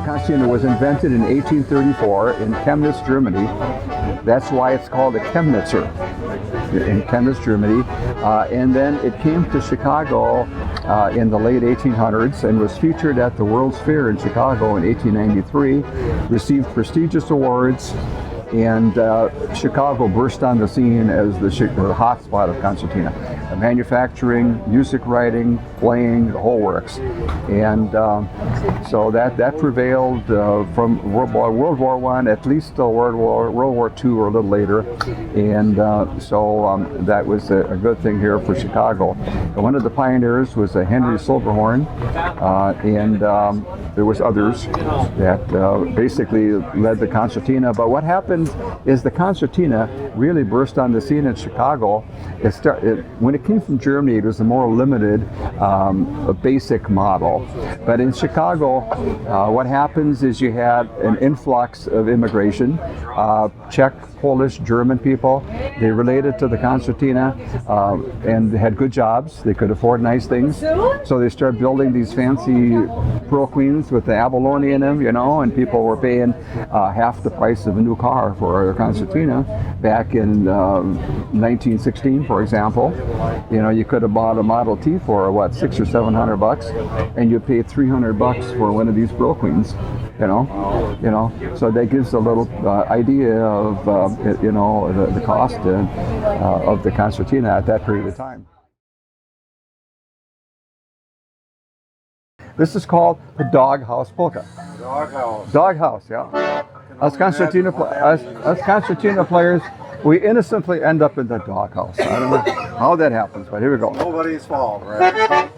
Concertina was invented in 1834 in Chemnitz, Germany. That's why it's called a Chemnitzer in Chemnitz, Germany. And then it came to Chicago in the late 1800s and was featured at the World's Fair in Chicago in 1893, received prestigious awards, and Chicago burst on the scene as the hotspot of concertina. Manufacturing, music writing, playing, the whole works. And so that prevailed from World War I, at least till World War II or a little later. And so that was a good thing here for Chicago. And one of the pioneers was Henry Silverhorn, and there was others that basically led the concertina. But what happened is the concertina really burst on the scene in Chicago. When it came from Germany, it was a more limited, a basic model. But in Chicago, what happens is you had an influx of immigration, Czech, Polish, German people. They related to the concertina and they had good jobs. They could afford nice things. So they started building these fancy pearl queens with the abalone in them, and people were paying half the price of a new car for a concertina back in 1916, for example. You could have bought a Model T for what, $600 or $700, and you paid $300 for one of these pearl queens. So that gives a little idea of the cost of the concertina at that period of time. This is called the doghouse polka. Doghouse, yeah. Us concertina players, we innocently end up in the doghouse. I don't know how that happens, but here we go. Nobody's fault, right?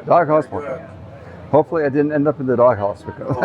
Doghouse polka. Hopefully I didn't end up in the doghouse because